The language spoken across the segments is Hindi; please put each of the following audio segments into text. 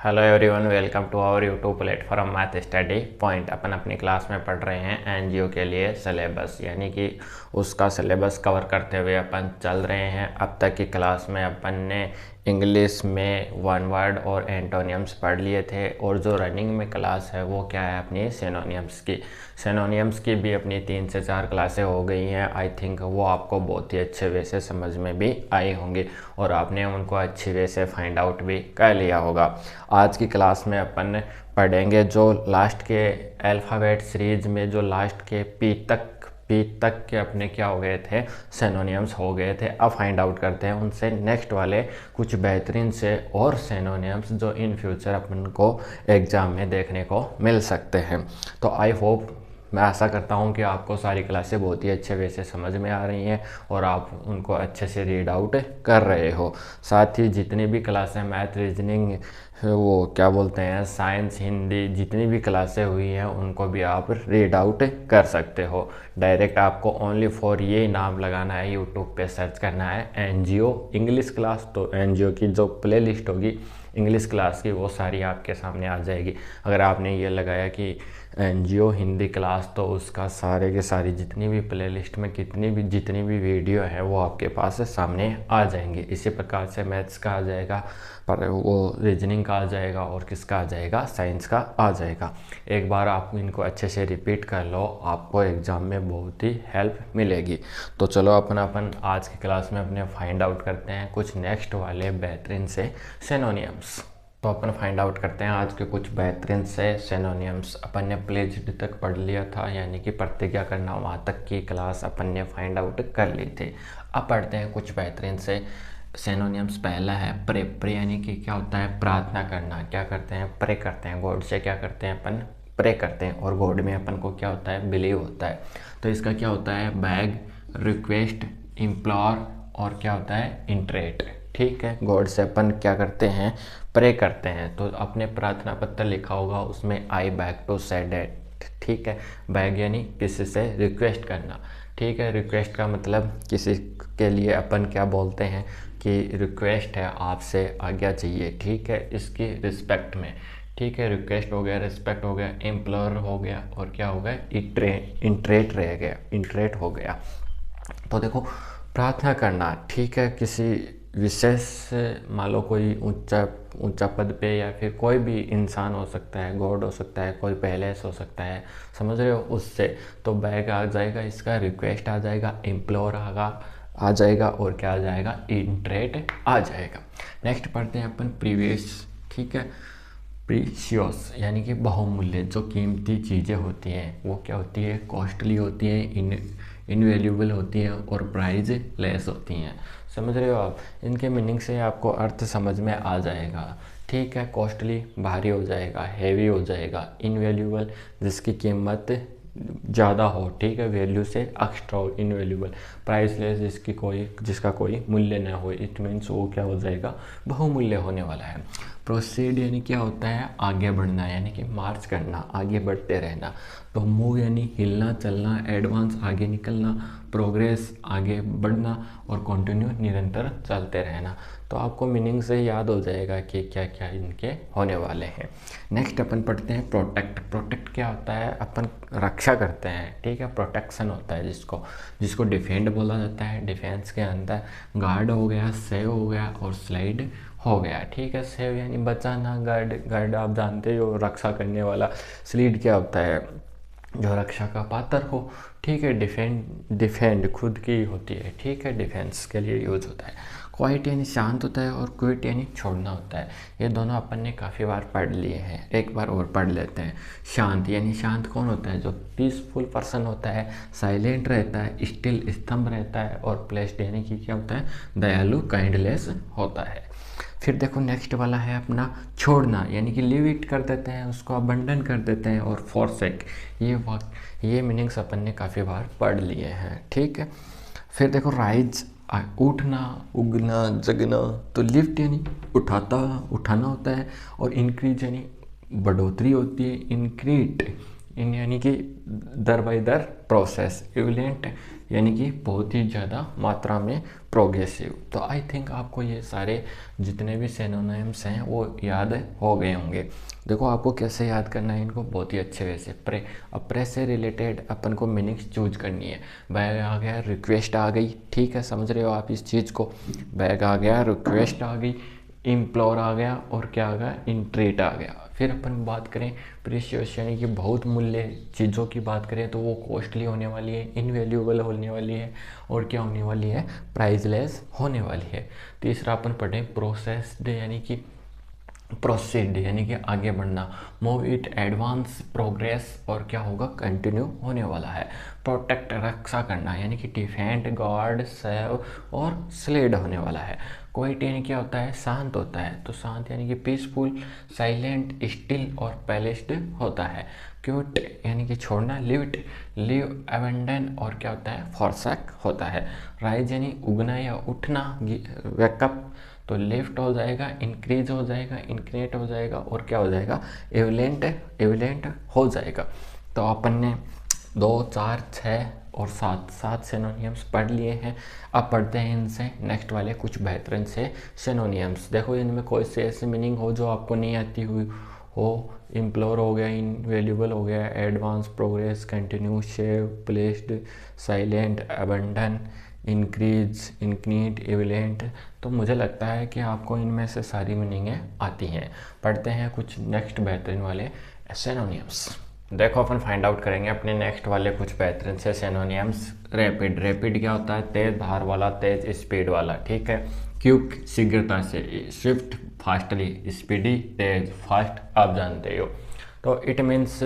Hello everyone, welcome to our YouTube platform math study point. अपन अपनी क्लास में पढ़ रहे हैं एनजीओ के लिए सिलेबस, यानी कि उसका सिलेबस कवर करते हुए अपन चल रहे हैं। अब तक की क्लास में अपन ने इंग्लिश में वन वर्ड और एंटोनियम्स पढ़ लिए थे, और जो रनिंग में क्लास है वो क्या है अपनी सिनोनियम्स की भी अपनी 3 से 4 क्लासें हो गई हैं। आई थिंक वो आपको बहुत ही अच्छे वे से समझ में भी आई होंगी और आपने उनको अच्छी वे से फाइंड आउट भी कर लिया होगा। आज की क्लास में अपन पढ़ेंगे जो लास्ट के अल्फ़ाबेट सीरीज में जो लास्ट के पी तक के अपने क्या हो गए थे, सिनोनियम्स हो गए थे। अब फाइंड आउट करते हैं उनसे नेक्स्ट वाले कुछ बेहतरीन से और सिनोनियम्स जो इन फ्यूचर अपन को एग्ज़ाम में देखने को मिल सकते हैं। तो आई होप, मैं आशा करता हूँ कि आपको सारी क्लासें बहुत ही अच्छे वे से समझ में आ रही हैं और आप उनको अच्छे से रीड आउट कर रहे हो। साथ ही जितनी भी क्लासें मैथ, रीजनिंग, वो क्या बोलते हैं, साइंस, हिंदी, जितनी भी क्लासें हुई हैं उनको भी आप रीड आउट कर सकते हो। डायरेक्ट आपको ओनली फॉर ये नाम लगाना है, यूट्यूब पे सर्च करना है एनजीओ इंग्लिश क्लास। तो एनजीओ की जो प्ले लिस्ट होगी इंग्लिश क्लास की वो सारी आपके सामने आ जाएगी। अगर आपने ये लगाया कि एनजीओ हिंदी क्लास, तो उसका सारे के सारी जितनी भी प्ले लिस्ट में जितनी भी वीडियो है वो आपके पास सामने आ जाएंगे। इसी प्रकार से मैथ्स का आ जाएगा, पर वो रीजनिंग का आ जाएगा, और किसका आ जाएगा, साइंस का आ जाएगा। एक बार आप इनको अच्छे से रिपीट कर लो, आपको एग्ज़ाम में बहुत ही हेल्प मिलेगी। तो चलो अपन आज की क्लास में अपने फाइंड आउट करते हैं कुछ नेक्स्ट वाले बेहतरीन से सिनोनियम्स। तो अपन फाइंड आउट करते हैं आज के कुछ बेहतरीन से सिनोनियम्स। अपन ने प्लेज्ड तक पढ़ लिया था, यानी कि प्रतिज्ञा करना, वहाँ तक की क्लास अपन ने फाइंड आउट कर ली थी। अब पढ़ते हैं कुछ बेहतरीन से सिनोनियम्स। पहला है प्रे यानी कि क्या होता है, प्रार्थना करना। क्या करते हैं, प्रे करते हैं। गॉड से क्या करते हैं अपन, प्रे करते हैं, और गॉड में अपन को क्या होता है, बिलीव होता है। तो इसका क्या होता है, बैग, रिक्वेस्ट, इम्प्लोर, और क्या होता है, इंट्रेट। ठीक है, गॉड से अपन क्या करते हैं, प्रे करते हैं। तो अपने प्रार्थना पत्र लिखा होगा उसमें I beg to say that. ठीक है, बैग यानी किसी से रिक्वेस्ट करना। ठीक है, रिक्वेस्ट का मतलब किसी के लिए अपन क्या बोलते हैं कि रिक्वेस्ट है, आपसे आज्ञा चाहिए। ठीक है, इसकी रिस्पेक्ट में। ठीक है, रिक्वेस्ट हो गया, रिस्पेक्ट हो गया, इम्प्लोर हो गया, और क्या हो गया, इंट्रेट हो गया। तो देखो, प्रार्थना करना, ठीक है, किसी विशेष, मान लो कोई ऊंचा पद पे, या फिर कोई भी इंसान हो सकता है, गॉड हो सकता है, कोई पैलेस हो सकता है, समझ रहे हो, उससे। तो बैग आ जाएगा, इसका रिक्वेस्ट आ जाएगा, इम्प्लोर आ जाएगा, और क्या आ जाएगा, इंट्रेट आ जाएगा। नेक्स्ट पढ़ते हैं अपन प्रीवियस। ठीक है, प्रीशियस यानी कि बहुमूल्य, जो कीमती चीज़ें होती हैं वो क्या होती है, कॉस्टली होती हैं, इनवैल्यूएबल होती हैं, और प्राइस लेस होती हैं। समझ रहे हो आप, इनके मीनिंग से आपको अर्थ समझ में आ जाएगा। ठीक है, कॉस्टली भारी हो जाएगा, हैवी हो जाएगा, इनवैल्यूएबल जिसकी कीमत ज़्यादा हो, ठीक है, वैल्यू से एक्स्ट्रा हो, इनवैल्यूएबल, प्राइसलेस जिसका कोई मूल्य ना हो। इट मीन्स वो क्या हो जाएगा, बहुमूल्य होने वाला है। प्रोसीड यानी क्या होता है, आगे बढ़ना, यानी कि मार्च करना, आगे बढ़ते रहना। तो मूव यानी हिलना, चलना, एडवांस आगे निकलना, प्रोग्रेस आगे बढ़ना, और कंटिन्यू निरंतर चलते रहना। तो आपको मीनिंग से याद हो जाएगा कि क्या क्या इनके होने वाले हैं। नेक्स्ट अपन पढ़ते हैं प्रोटेक्ट क्या होता है, अपन रक्षा करते हैं। ठीक है, प्रोटेक्शन होता है जिसको डिफेंड बोला जाता है। डिफेंस के अंदर गार्ड हो गया, सेव हो गया, और स्लाइड हो गया। ठीक है, सेव यानी बचाना, गार्ड आप जानते हो, रक्षा करने वाला। स्लीड क्या होता है, जो रक्षा का पात्र हो। ठीक है, डिफेंड खुद की होती है। ठीक है, डिफेंस के लिए यूज होता है। क्वाइट यानी शांत होता है, और क्विट यानी छोड़ना होता है। ये दोनों अपन ने काफ़ी बार पढ़ लिए हैं, एक बार और पढ़ लेते हैं। शांत यानी शांत कौन होता है, जो पीसफुल पर्सन होता है, साइलेंट रहता है, स्टिल स्तंभ रहता है, और प्लेस्ड यानी कि क्या होता है, दयालु, काइंडलेस होता है। फिर देखो नेक्स्ट वाला है अपना छोड़ना, यानी कि लीव इट कर देते हैं, उसको अबंडन कर देते हैं, और फॉरसेक। ये मीनिंग्स अपन ने काफ़ी बार पढ़ लिए हैं। ठीक है, फिर देखो राइज, उठना, उगना, जगना। तो लिफ्ट यानी उठाना होता है, और इंक्रीज यानी बढ़ोतरी होती है, इन यानी कि दर बाय दर प्रोसेस, इविलेंट यानी कि बहुत ही ज़्यादा मात्रा में, प्रोग्रेसिव। तो आई थिंक आपको ये सारे जितने भी सिनोनिम्स हैं वो याद हो गए होंगे। देखो आपको कैसे याद करना है इनको, बहुत ही अच्छे वे से। अब प्रे से रिलेटेड अपन को मीनिंग्स चूज करनी है। बैग आ गया, रिक्वेस्ट आ गई, ठीक है, समझ रहे हो आप इस चीज़ को। बैग आ गया, रिक्वेस्ट आ गई, इम्प्लोर आ गया, और क्या आ गया, इंट्रीट आ गया। फिर अपन बात करें प्रीशियस यानी कि बहुत मूल्य चीज़ों की बात करें तो वो कॉस्टली होने वाली है, इनवैल्यूएबल होने वाली है, और क्या होने वाली है, प्राइसलेस होने वाली है। तीसरा अपन पढ़ें प्रोसेस्ड यानी कि प्रोसीड यानी कि आगे बढ़ना, मूव इट, एडवांस, प्रोग्रेस, और क्या होगा, कंटिन्यू होने वाला है। प्रोटेक्ट रक्षा करना यानी कि डिफेंड, गार्ड, सेव और स्लेड होने वाला है। क्वाइट यानी क्या होता है, शांत होता है, तो शांत यानी कि पीसफुल, साइलेंट, स्टिल और पैलेस्ड होता है। क्यूट यानी कि छोड़ना, लिव्ड, लिव, अबेंडन और क्या होता है, फॉरसैक होता है। राइज यानी उगना या उठना, वेकअप, तो लिफ्ट हो जाएगा, इंक्रीज हो जाएगा, इंक्रीट हो जाएगा, और क्या हो जाएगा, एविलेंट, एविलेंट हो जाएगा। तो अपन ने 2, 4, 6 और 7 सिनोनियम्स पढ़ लिए हैं। अब पढ़ते हैं इनसे नेक्स्ट वाले कुछ बेहतरीन से सिनोनियम्स। देखो इनमें कोई से ऐसे मीनिंग हो जो आपको नहीं आती हुई हो। इम्प्लोर हो गया, इनवेल्यूबल हो गया, एडवांस, प्रोग्रेस, कंटिन्यू, शेव, प्लेस्ड, साइलेंट, अबंडन, इंक्रीज, इंक्रीट, एविलेंट। तो मुझे लगता है कि आपको इनमें से सारी मीनिंगें आती हैं। पढ़ते हैं कुछ नेक्स्ट बेहतरीन वाले सिनोनियम्स। देखो अपन फाइंड आउट करेंगे अपने नेक्स्ट वाले कुछ बेहतरीन से सिनोनियम्स। रैपिड, रैपिड क्या होता है, तेज धार वाला, तेज स्पीड वाला, ठीक है। क्विक, शीघ्रता से, स्विफ्ट, फास्टली, स्पीडी, तेज, फास्ट, आप जानते हो। तो इट मीन्स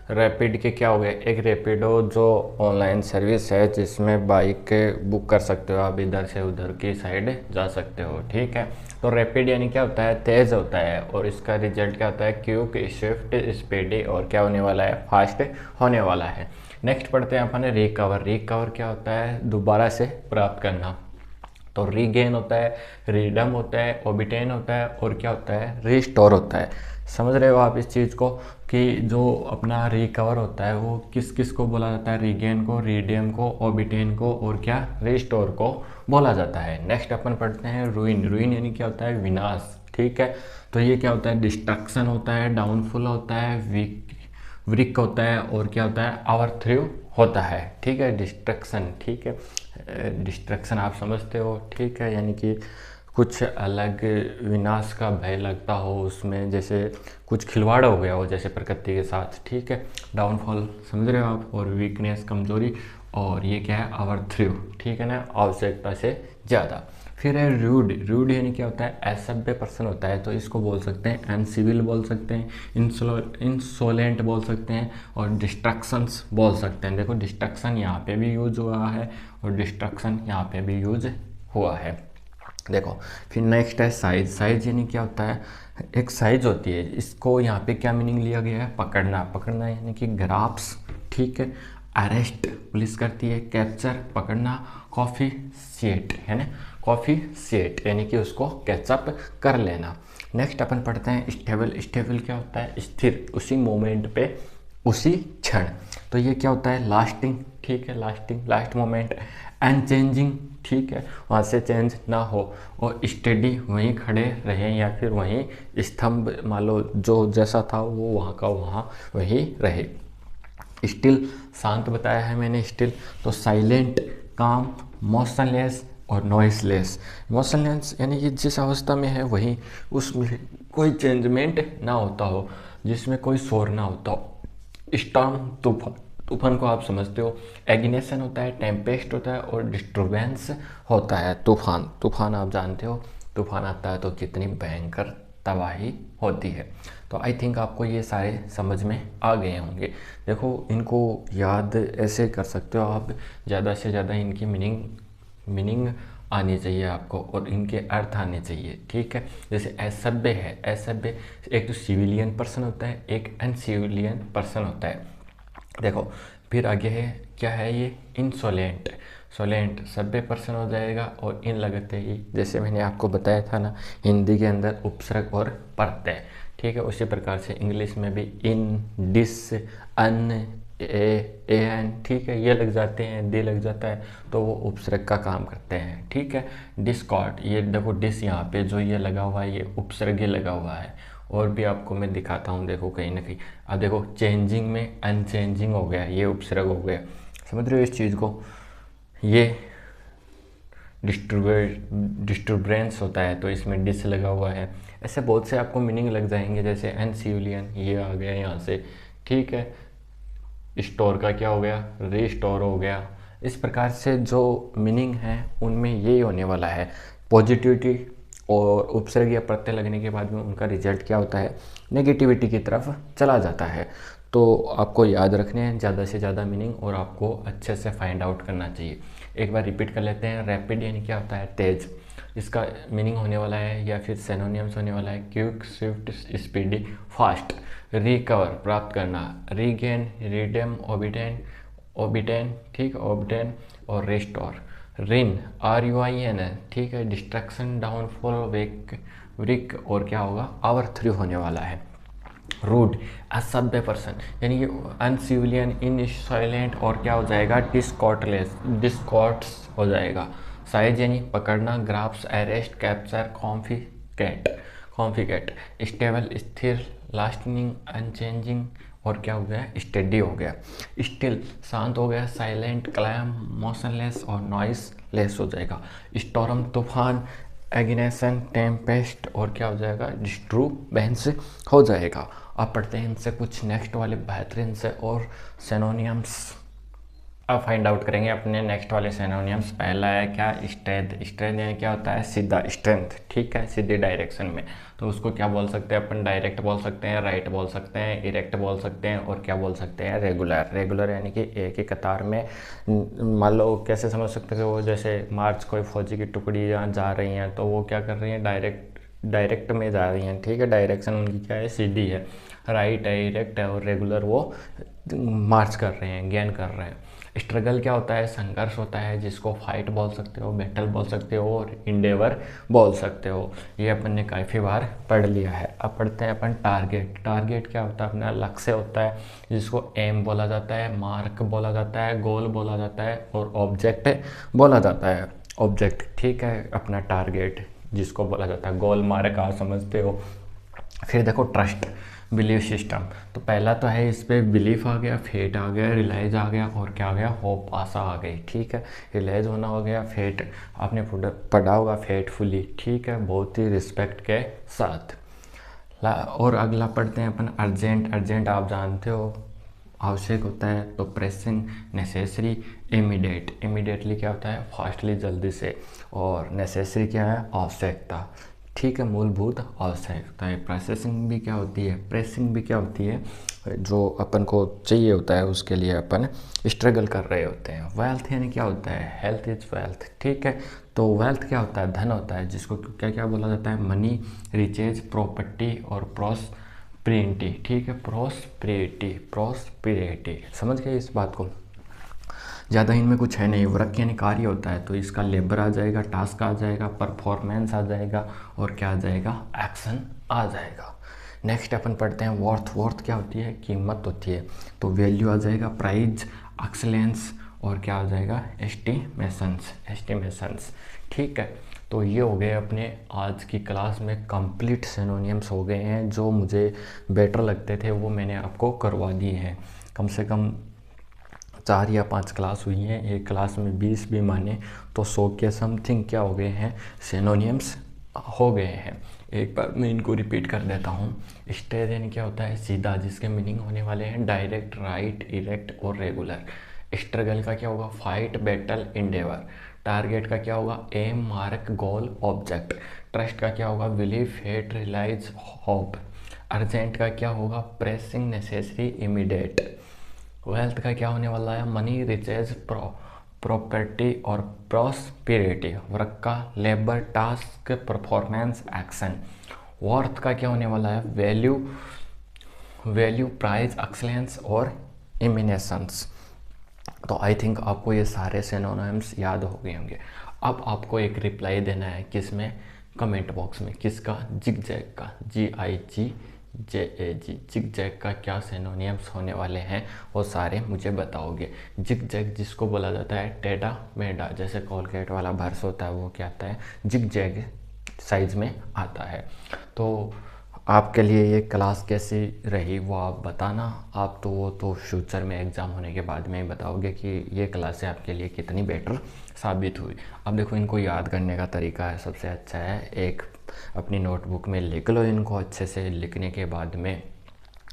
रैपिड के क्या हो गए, एक रैपिडो जो ऑनलाइन सर्विस है जिसमें बाइक बुक कर सकते हो, आप इधर से उधर की साइड जा सकते हो, ठीक है। तो रैपिड यानी क्या होता है, तेज़ होता है, और इसका रिजल्ट क्या होता है, क्विक, स्विफ्ट, स्पीडी, और क्या होने वाला है, फास्ट होने वाला है। नेक्स्ट पढ़ते हैं अपन रिकवर। रिकवर क्या होता है, दोबारा से प्राप्त करना। तो रीगेन होता है, रीडम होता है, ओबिटेन होता है, और क्या होता है, रिस्टोर होता है। समझ रहे हो आप इस चीज़ को कि जो अपना रिकवर होता है वो किस किस को बोला जाता है, रीगेन को, रीडेम को, ओबिटेन को, और क्या, रिस्टोर को बोला जाता है। नेक्स्ट अपन पढ़ते हैं रूइन। रूइन यानी क्या होता है, विनाश, ठीक है। तो ये क्या होता है, डिस्ट्रक्शन होता है, डाउनफॉल होता है, विक होता है, और क्या होता है, ओवरथ्रो होता है, ठीक है। डिस्ट्रक्शन, ठीक है, डिस्ट्रक्शन आप समझते हो, ठीक है, यानी कि कुछ अलग विनाश का भय लगता हो उसमें, जैसे कुछ खिलवाड़ हो गया हो जैसे प्रकृति के साथ, ठीक है। डाउनफॉल समझ रहे हो आप, और वीकनेस, कमजोरी, और ये क्या है, ओवरथ्रो, ठीक है ना, आवश्यकता से ज़्यादा। फिर है रूड। रूड यानी क्या होता है, असभ्य पर्सन होता है, तो इसको बोल सकते हैं अनसिविल बोल सकते हैं, इंसोलेंट बोल सकते हैं, और डिस्ट्रक्शंस बोल सकते हैं। देखो डिस्ट्रक्शन यहाँ पे भी यूज हुआ है, और डिस्ट्रक्शन यहाँ पे भी यूज हुआ है। देखो फिर नेक्स्ट है साइज। साइज यानी क्या होता है, एक साइज होती है, इसको यहाँ पे क्या मीनिंग लिया गया है, पकड़ना। पकड़ना यानी कि ग्राप्स, ठीक है। अरेस्ट पुलिस करती है, कैप्चर पकड़ना, कॉफी सेट है ना, कॉफी सेट यानी कि उसको कैचअप कर लेना। नेक्स्ट अपन पढ़ते हैं स्टेबल। स्टेबल क्या होता है, स्थिर, उसी मोमेंट पे, उसी क्षण। तो ये क्या होता है, लास्टिंग, ठीक है, लास्टिंग, लास्ट मोमेंट। अनचेंजिंग, ठीक है, वहाँ से चेंज ना हो, और स्टेडी, वहीं खड़े रहें, या फिर वहीं स्तंभ, मान लो जो जैसा था वो वहाँ का वहाँ वहीं रहे। स्टिल, शांत बताया है मैंने, स्टिल। तो साइलेंट, काम, मोशनलेस और नॉइसलेस। मोशनलेस यानी कि जिस अवस्था में है वहीं, उसमें कोई चेंजमेंट ना होता हो, जिसमें कोई शोर ना होता हो। स्टॉर्म, तूफान, तूफान को आप समझते हो। एग्नेशन होता है, टेम्पेस्ट होता है, और डिस्टर्बेंस होता है। तूफान, तूफान आप जानते हो, तूफान आता है तो कितनी भयंकर तबाही होती है। तो आई थिंक आपको ये सारे समझ में आ गए होंगे। देखो इनको याद ऐसे कर सकते हो आप, ज़्यादा से ज़्यादा इनकी मीनिंग आनी चाहिए आपको, और इनके अर्थ आने चाहिए, ठीक है। जैसे असभ्य है, असभ्य एक तो सिविलियन पर्सन होता है, एक अनसिविलियन पर्सन होता है। देखो फिर आगे है, क्या है ये, इंसोलेंट। सोलेंट सभ्य पर्सन हो जाएगा, और इन लगते ही, जैसे मैंने आपको बताया था ना हिंदी के अंदर उपसर्ग और प्रत्यय, ठीक है। उसी प्रकार से इंग्लिश में भी इन, डिस, अन, एन, ठीक है, ये लग जाते हैं, दे लग जाता है तो वो उपसर्ग का काम करते हैं, ठीक है। डिस्कॉर्ड, ये देखो डिस यहाँ पे जो ये लगा हुआ है ये उपसर्ग लगा हुआ है। और भी आपको मैं दिखाता हूँ, देखो कहीं ना कहीं। अब देखो चेंजिंग में अनचेंजिंग हो गया, ये उपसर्ग हो गया, समझ रहे हो इस चीज़ को। ये डिस्टर्बेंस होता है तो इसमें डिस लगा हुआ है। ऐसे बहुत से आपको मीनिंग लग जाएंगे, जैसे अनसिविलियन ये आ गया यहाँ से, ठीक है। स्टोर का क्या हो गया, रिस्टोर हो गया। इस प्रकार से जो मीनिंग है उनमें यही होने वाला है। पॉजिटिविटी और उपसर्ग या प्रत्यय लगने के बाद में उनका रिजल्ट क्या होता है, नेगेटिविटी की तरफ चला जाता है। तो आपको याद रखने हैं ज़्यादा से ज़्यादा मीनिंग और आपको अच्छे से फाइंड आउट करना चाहिए। एक बार रिपीट कर लेते हैं। रैपिड यानी क्या होता है, तेज, इसका मीनिंग होने वाला है या फिर सिनोनिम्स होने वाला है quick, Swift, speedy, fast. Recover, प्राप्त करना, रीगेन, रिडेम, ओबिटेन, ठीक, ओबिटेन और रेस्टोर। रिन, RUIN, ठीक है, डिस्ट्रक्शन, डाउनफॉल, विक और क्या होगा, ओवरथ्रो होने वाला है। रूड, असभ्य पर्सन यानी कि अनसिविलियन, इनसाइलेंट और क्या हो जाएगा, डिस्कॉर्ट्स हो जाएगा। साइज यानी पकड़ना, ग्राफ्स, अरेस्ट, कैप्चर, कॉन्फिकेट। स्टेबल, स्थिर, लास्टिंग, अनचेंजिंग और क्या हो गया, स्टेडी हो गया। स्टिल, शांत हो गया। साइलेंट, क्लैम, मोशनलेस और नॉइस लेस हो जाएगा। स्टॉर्म, तूफान, एग्नेशन, टेम्पेस्ट और क्या हो जाएगा, डिस्टर्बेंस हो जाएगा। अब पढ़ते हैं इनसे कुछ नेक्स्ट वाले बेहतरीन से और सिनोनियम्स अब फाइंड आउट करेंगे अपने नेक्स्ट वाले सिनोनियम्स। पहला है क्या, स्ट्रेंथ। स्ट्रेंथ यानी क्या होता है, सीधा, स्ट्रेंथ, ठीक है, सीधे डायरेक्शन में। तो उसको क्या बोल सकते हैं अपन, डायरेक्ट बोल सकते हैं, राइट बोल सकते हैं, इरेक्ट बोल सकते हैं और क्या बोल सकते हैं, रेगुलर। रेगुलर यानी कि एक ही कतार में, मान लो कैसे समझ सकते हो, वो जैसे मार्च कोई फौजी की टुकड़ी यहाँ जा रही हैं तो वो क्या कर रही हैं, डायरेक्ट में जा रही हैं, ठीक है, डायरेक्शन उनकी क्या है, सीधी है, राइट है, इरेक्ट है। और रेगुलर वो मार्च कर रहे हैं, गेन कर रहे हैं। स्ट्रगल क्या होता है, संघर्ष होता है, जिसको फाइट बोल सकते हो, बैटल बोल सकते हो और इंडेवर बोल सकते हो। ये अपन ने काफ़ी बार पढ़ लिया है। अब पढ़ते हैं अपन टारगेट। टारगेट क्या होता है, अपना लक्ष्य होता है, जिसको एम बोला जाता है, मार्क बोला जाता है, गोल बोला जाता है और ऑब्जेक्ट बोला जाता है। ऑब्जेक्ट, ठीक है, अपना टारगेट जिसको बोला जाता है, गोल, मार्क आप समझते हो। फिर देखो ट्रस्ट, बिलीफ सिस्टम। तो पहला तो है इस पर बिलीफ आ गया, फेट आ गया, रिलाइज आ गया और क्या आ गया, होप, आशा आ गई, ठीक है। रिलाइज होना हो गया, फेट आपने पढ़ा होगा, फेटफुली, ठीक है, बहुत ही रिस्पेक्ट के साथ। और अगला पढ़ते हैं अपन अर्जेंट। अर्जेंट आप जानते हो आवश्यक होता है, तो प्रेसिंग, नेसेसरी, इमीडिएट। इमीडिएटली क्या होता है, फास्टली, जल्दी से। और नेसेसरी क्या है, आवश्यकता, ठीक है, मूलभूत आवश्यकता है। प्रोसेसिंग भी क्या होती है, प्रेसिंग भी क्या होती है, जो अपन को चाहिए होता है उसके लिए अपन स्ट्रगल कर रहे होते हैं। वेल्थ यानी क्या होता है, हेल्थ इज वेल्थ, ठीक है। तो वेल्थ क्या होता है, धन होता है, जिसको क्या क्या बोला जाता है, मनी, रिचेज, प्रॉपर्टी और प्रॉस्पेरिटी, ठीक है, प्रॉस्पेरिटी। समझ गए इस बात को। ज़्यादा इनमें कुछ है नहीं। वर्क यानी कार्य होता है, तो इसका लेबर आ जाएगा, टास्क आ जाएगा, परफॉर्मेंस आ जाएगा और क्या आ जाएगा, एक्शन आ जाएगा। नेक्स्ट अपन पढ़ते हैं वर्थ। वर्थ क्या होती है, कीमत होती है, तो वैल्यू आ जाएगा, प्राइज, एक्सलेंस और क्या आ जाएगा, एस्टिमेशंस, ठीक है। तो ये हो गए अपने आज की क्लास में कंप्लीट सिनोनियम्स हो गए हैं। जो मुझे बेटर लगते थे वो मैंने आपको करवा दिए हैं। कम से कम 4 या 5 क्लास हुई हैं, एक क्लास में 20 भी माने तो 100 के समथिंग क्या हो गए हैं, सिनोनियम्स हो गए हैं। एक बार मैं इनको रिपीट कर देता हूँ। स्ट्रेट यानी क्या होता है, सीधा, जिसके मीनिंग होने वाले हैं डायरेक्ट, राइट, इरेक्ट और रेगुलर। स्ट्रगल का क्या होगा, फाइट, बैटल, इंडेवर। टारगेट का क्या होगा, aim, mark, goal, object. Trust का क्या होगा, belief, faith, reliance, hope. Urgent का क्या होगा, प्रेसिंग, नेसेसरी, इमीडिएट। वेल्थ का क्या होने वाला है, मनी, रिचेज, प्रॉपर्टी और प्रॉस्पेरिटी। वर्क का labour, task, performance, action. Worth का क्या होने वाला है, वैल्यू, प्राइस, एक्सलेंस और इमिनेशंस। तो आई थिंक आपको ये सारे सिनोनिम्स याद हो गए होंगे। अब आपको एक रिप्लाई देना है, किस में, कमेंट बॉक्स में। किसका, जिगजैग का, GIG JAG, जिग जैग का क्या सिनोनियम्स होने वाले हैं वो सारे मुझे बताओगे। जिग जैग जिसको बोला जाता है टेढ़ा मेढ़ा, जैसे कोलगेट वाला भर्स होता है वो क्या आता है, जिग जैग साइज में आता है। तो आपके लिए ये क्लास कैसी रही वो आप बताना। आप तो वो तो फ्यूचर में एग्ज़ाम होने के बाद में ही बताओगे कि ये क्लासें आपके लिए कितनी बेटर साबित हुई। अब देखो, इनको याद करने का तरीका है सबसे अच्छा है, एक अपनी नोटबुक में लिख लो इनको अच्छे से। लिखने के बाद में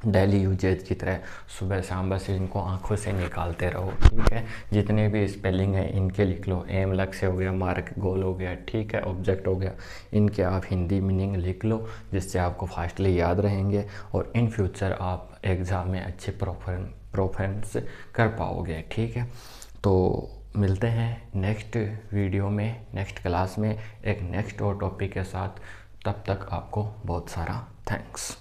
डेली यूजेज की तरह सुबह शाम बस इनको आंखों से निकालते रहो, ठीक है। जितने भी स्पेलिंग हैं इनके लिख लो। एम लक्ष्य हो गया, मार्क गोल हो गया, ठीक है, ऑब्जेक्ट हो गया, इनके आप हिंदी मीनिंग लिख लो, जिससे आपको फास्टली याद रहेंगे और इन फ्यूचर आप एग्ज़ाम में अच्छे परफॉर्मेंस कर पाओगे, ठीक है। तो मिलते हैं नेक्स्ट वीडियो में, नेक्स्ट क्लास में, एक नेक्स्ट और टॉपिक के साथ। तब तक आपको बहुत सारा थैंक्स।